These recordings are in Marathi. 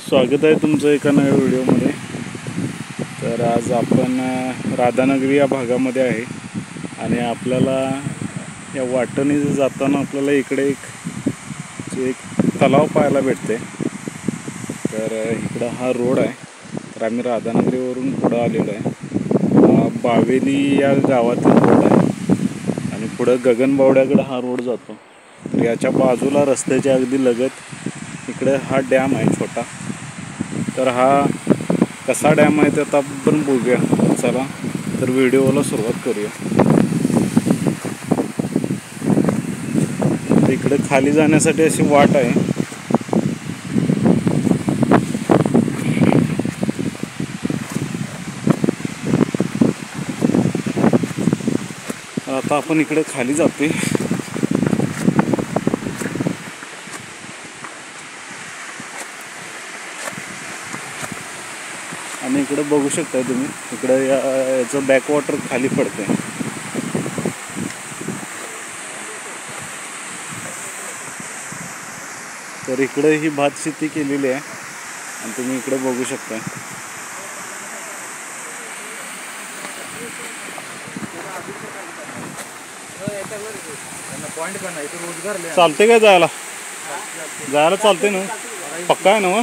स्वागत आहे तुमचं एका नव्या व्हिडिओमध्ये। तर आज आपण राधानगरी या भागामध्ये आहे आणि आपल्याला या वाटेने जाताना आपल्याला इकडे एक तलाव पाहायला भेटते। तर इकडं हा रोड आहे। तर आम्ही राधानगरीवरून पुढं आलेलो आहे। बावेली या गावातील रोड आहे आणि पुढं गगनबावड्याकडे हा रोड जातो। तर याच्या बाजूला रस्त्याच्या अगदी लगत इकडे हा डॅम आहे छोटा। तर हा कसा डॅम आहे ते आता आपण बघूया। चला तर व्हिडिओला सुरुवात करूया। इकडे खाली जाण्यासाठी अशी वाट आहे। आता आपण इकडे खाली जातोय। आणि इकडे बघू शकता तुम्ही, इकडे याचं बॅकवॉटर खाली पडते। तर इकडे ही भात शेती केलेली आहे आणि तुम्ही इकडे बघू शकता। चालते काय जायला चालते ना? पक्का आहे ना?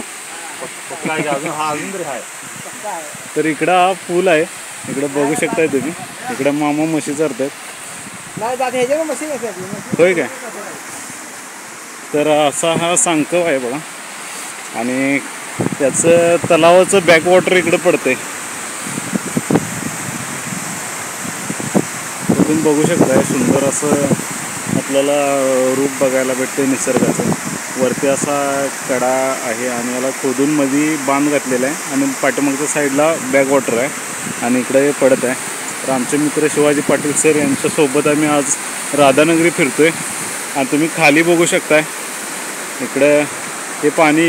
तर इकडं हा पूल आहे। इकडे बघू शकताय तुम्ही, इकडे मामा म्हशी चरतात। होय काय? तर असा हा सांकव आहे बघा आणि त्याचं तलावाचं बॅकवॉटर इकडे पडतंय। तुम्ही बघू शकताय सुंदर असं आपल्याला रूप बघायला भेटते निसर्गाचं। वरती असा कडा आहे आणि याला खोदून मध्ये बांध घातलेला आहे आणि पाठीमागच्या साईडला बॅकवॉटर आहे आणि इकडे पडत आहे। तर आमचे मित्र शिवाजी पाटील सर यांच्यासोबत आम्ही आज राधानगरी फिरतोय आणि तुम्ही खाली बघू शकताय इकडे हे पाणी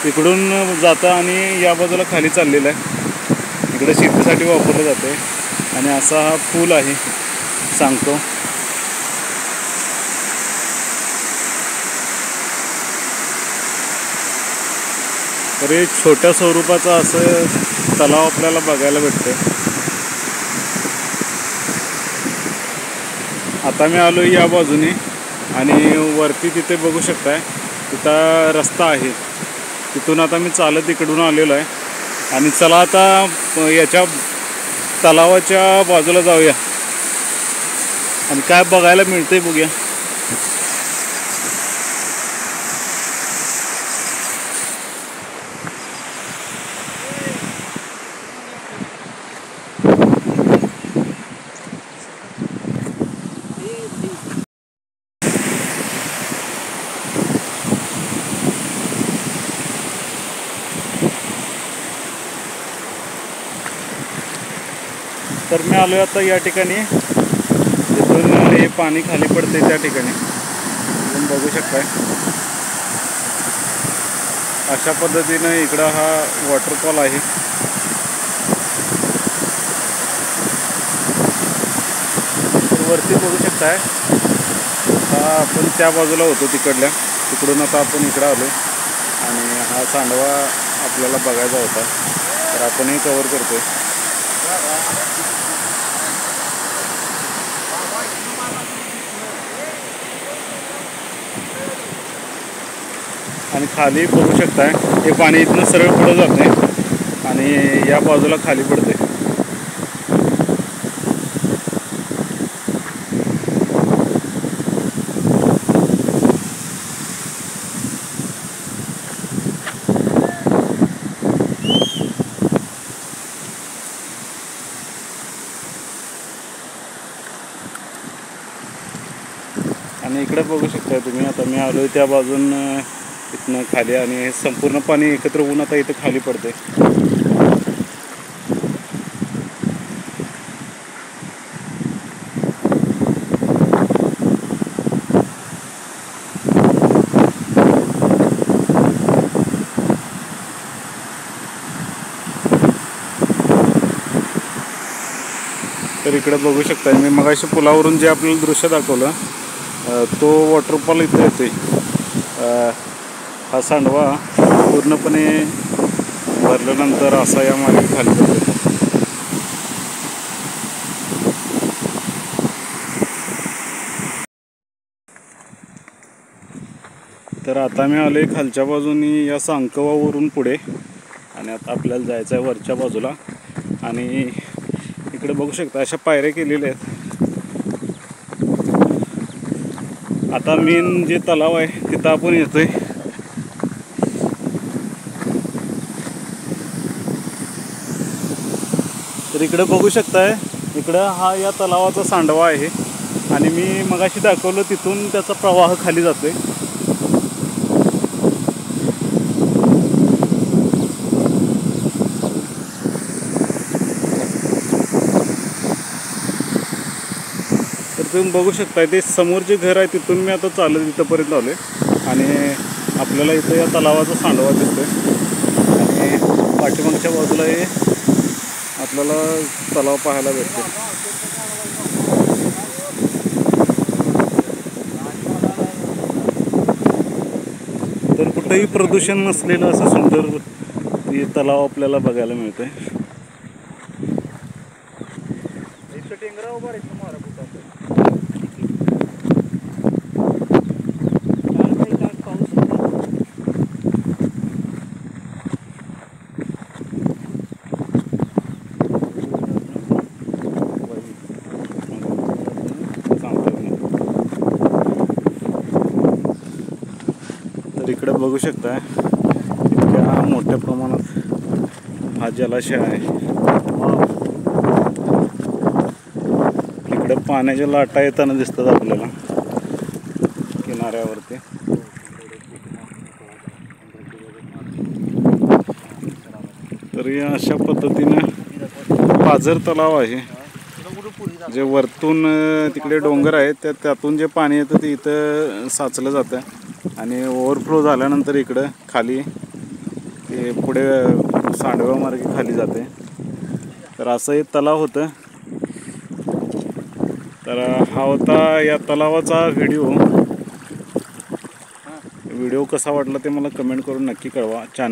इकडून जातं आणि या बाजूला खाली चाललेलं आहे। इकडे शेतीसाठी वापरलं जाते आणि असा हा पूल आहे सांगतो। तर हे छोट्या स्वरूपाचं असं तलाव आपल्याला बघायला भेटते। आता मी आलो या बाजूने आणि वरती तिथे बघू शकताय तिथं रस्ता आहे। तिथून आता मी चालत इकडून आलेलो आहे आणि चला आता याच्या तलावाच्या बाजूला जाऊया आणि काय बघायला मिळते बघूया। तर मी आलो आता या ठिकाणी जिथून हे पाणी खाली पडते त्या ठिकाणी तुम्ही बघू शकताय। अशा पद्धतीनं इकडं हा वॉटरफॉल आहे। वरती बघू शकताय हा आपण त्या बाजूला होतो तिकडून आता आपण इकडं आलो आणि हा सांडवा आपल्याला बघायचा होता तर आपणही कव्हर करतोय। आणि खाली बघू शकताय हे पाणी इथनं सरळ पुढं जाते आणि या बाजूला खाली पडते। आणि इकडे बघू शकता तुम्ही, आता मी आलोय त्या बाजून इथनं खाली आणि हे संपूर्ण पाणी एकत्र होऊन आता इथं खाली पडते। तर इकडे बघू शकता मी मगाशी पुलावरून जे आपल्याला दृश्य दाखवलं तो वॉटरफॉल इथे येते। हा सांडवा पूर्णपणे भरल्यानंतर असा या मार्गे खाली जातो. तर आता मी आलोय खालच्या बाजूनी या सांकवावरून पुढे, आणि आता आपल्याला जायचं आहे वरच्या बाजूला. आणि इकडे बघू शकता अशा पायऱ्या केलेल्या आहेत. आता मेन जे तलाव आहे तिथं आपण येतोय. तर इकडे बघू शकताय, इकडं हा या तलावाचा सांडवा आहे आणि मी मगाशी दाखवलं तिथून त्याचा प्रवाह खाली जातोय. तर तुम्ही बघू शकताय ते समोर जे घर आहे तिथून मी आता चालत इथंपर्यंत आलोय आणि आपल्याला इथं या तलावाचा सांडवा दिसतोय. आणि पाठीमागच्या बाजूला हे आपल्याला तलाव पाहायला भेटते. तर कुठंही प्रदूषण नसलेलं असं सुंदर हे तलाव आपल्याला बघायला मिळतंय. तर इकडे बघू शकता इतक्या मोठ्या प्रमाणात हा जलाशय आहे. इकडे पाण्याच्या लाटा येताना दिसतात आपल्याला किनाऱ्यावरती. तर या अशा पद्धतीनं पाझर तलाव आहे, जे वरतून तिकडे डोंगर आहेत त्यातून जे पाणी येतं ते इथं साचलं जातं आणि ओव्हरफ्लो झाल्यानंतर इकडं खाली ते पुढे सांडव्या मार्गे खाली जाते. तर असं एक तलाव होतं. तर हा होता या तलावाचा व्हिडिओ कसा वाटला ते मला कमेंट करून नक्की कळवा.